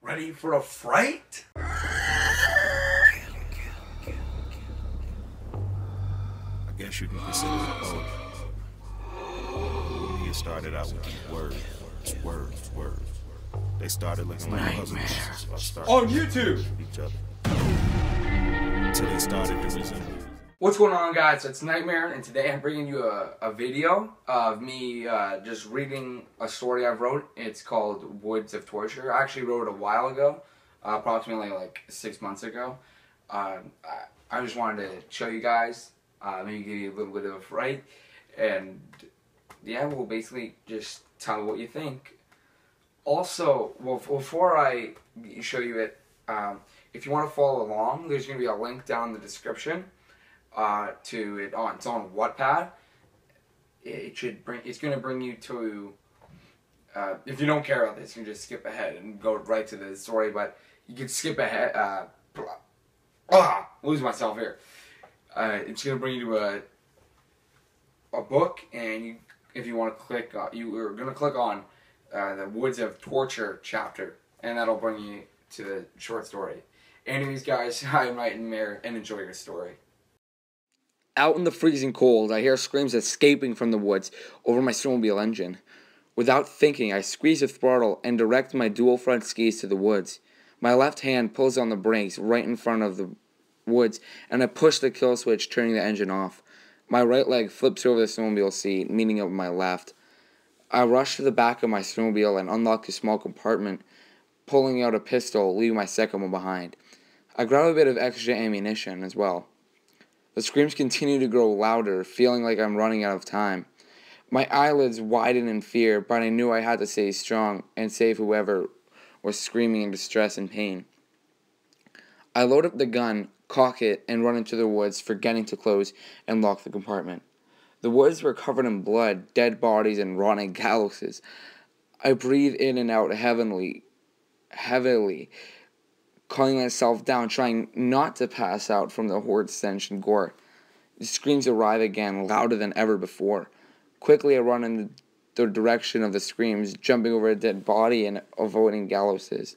Ready for a fright? I guess you can consider it poetry. It started out with these words. They started looking like puzzles. On YouTube! Each other. Till they started to resemble. What's going on, guys? It's Nightmare, and today I'm bringing you a video of me just reading a story I've wrote. It's called Woods of Torture. I actually wrote it a while ago, approximately like 6 months ago. I just wanted to show you guys, maybe give you a little bit of a fright, and yeah, we'll basically just tell me what you think. Also, well, before I show you it, if you want to follow along, there's going to be a link down in the description to it. It's on wattpad. It's going to bring you to, if you don't care about this, you can just skip ahead and go right to the story, but you can skip ahead. Lose myself here. It's going to bring you to a book, and if you want to click, you are going to click on the Woods of Torture chapter, and that'll bring you to the short story. Anyways, guys, I'm Nightmare, and enjoy your story. Out in the freezing cold, I hear screams escaping from the woods over my snowmobile engine. Without thinking, I squeeze the throttle and direct my dual front skis to the woods. My left hand pulls on the brakes right in front of the woods, and I push the kill switch, turning the engine off. My right leg flips over the snowmobile seat, meeting up with my left. I rush to the back of my snowmobile and unlock a small compartment, pulling out a pistol, leaving my second one behind. I grab a bit of extra ammunition as well. The screams continue to grow louder, feeling like I'm running out of time. My eyelids widen in fear, but I knew I had to stay strong and save whoever was screaming in distress and pain. I load up the gun, cock it, and run into the woods, forgetting to close and lock the compartment. The woods were covered in blood, dead bodies, and rotting gallows. I breathe in and out heavily, calming myself down, trying not to pass out from the horrid stench and gore. The screams arrive again, louder than ever before. Quickly, I run in the direction of the screams, jumping over a dead body and avoiding gallows.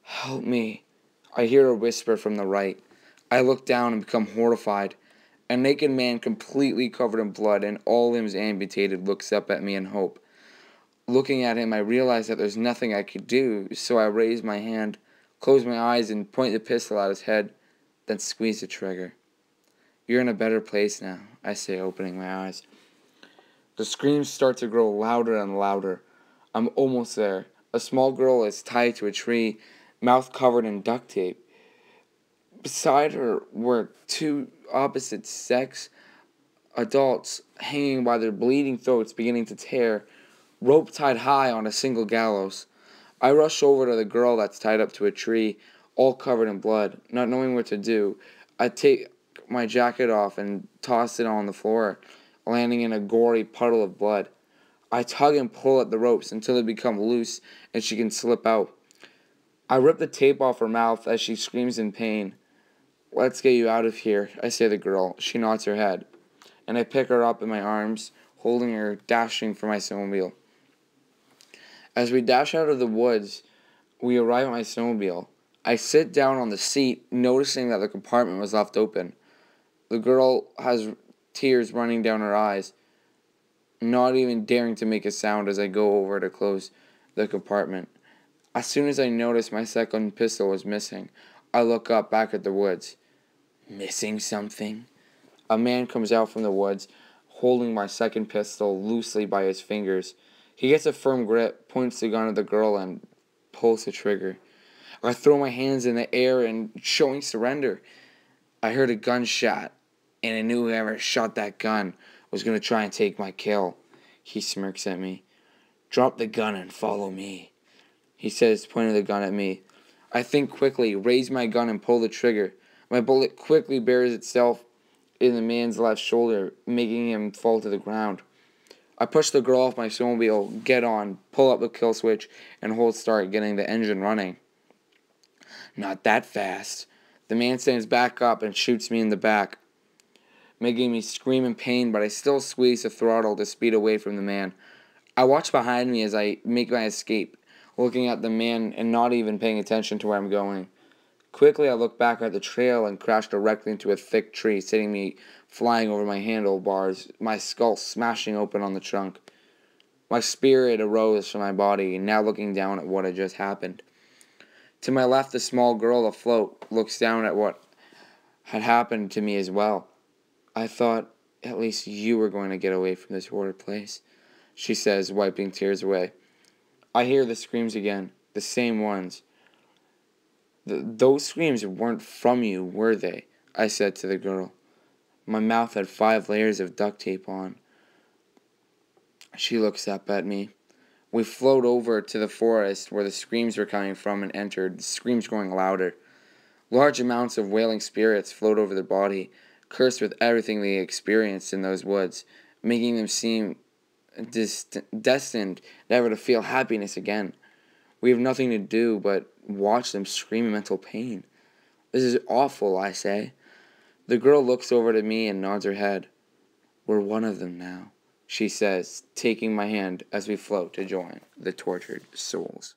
Help me. I hear a whisper from the right. I look down and become horrified. A naked man completely covered in blood and all limbs amputated looks up at me in hope. Looking at him, I realize that there's nothing I could do, so I raise my hand, close my eyes, and point the pistol at his head, then squeeze the trigger. You're in a better place now, I say, opening my eyes. The screams start to grow louder and louder. I'm almost there. A small girl is tied to a tree, mouth covered in duct tape. Beside her were two opposite sex adults hanging by their bleeding throats, beginning to tear, rope tied high on a single gallows. I rush over to the girl that's tied up to a tree, all covered in blood. Not knowing what to do, I take my jacket off and toss it on the floor, landing in a gory puddle of blood. I tug and pull at the ropes until they become loose and she can slip out. I rip the tape off her mouth as she screams in pain. Let's get you out of here, I say to the girl. She nods her head, and I pick her up in my arms, holding her, dashing for my snowmobile. As we dash out of the woods, we arrive at my snowmobile. I sit down on the seat, noticing that the compartment was left open. The girl has tears running down her eyes, not even daring to make a sound as I go over to close the compartment. As soon as I notice my second pistol was missing, I look up back at the woods. Missing something? A man comes out from the woods, holding my second pistol loosely by his fingers. He gets a firm grip, points the gun at the girl, and pulls the trigger. I throw my hands in the air and showing surrender. I heard a gunshot, and I knew whoever shot that gun was going to try and take my kill. He smirks at me. Drop the gun and follow me, he says, pointing the gun at me. I think quickly, raise my gun and pull the trigger. My bullet quickly buries itself in the man's left shoulder, making him fall to the ground. I push the girl off my snowmobile, get on, pull up the kill switch, and hold start, getting the engine running. Not that fast. The man stands back up and shoots me in the back, making me scream in pain, but I still squeeze the throttle to speed away from the man. I watch behind me as I make my escape, looking at the man and not even paying attention to where I'm going. Quickly, I looked back at the trail and crashed directly into a thick tree, sending me flying over my handlebars, my skull smashing open on the trunk. My spirit arose from my body, now looking down at what had just happened. To my left, a small girl afloat looks down at what had happened to me as well. I thought, at least you were going to get away from this horrid place, she says, wiping tears away. I hear the screams again, the same ones. Those screams weren't from you, were they? I said to the girl. My mouth had 5 layers of duct tape on. She looks up at me. We float over to the forest where the screams were coming from and entered, the screams growing louder. Large amounts of wailing spirits float over their body, cursed with everything they experienced in those woods, making them seem destined never to feel happiness again. We have nothing to do but watch them scream in mental pain. This is awful, I say. The girl looks over to me and nods her head. We're one of them now, she says, taking my hand as we float to join the tortured souls.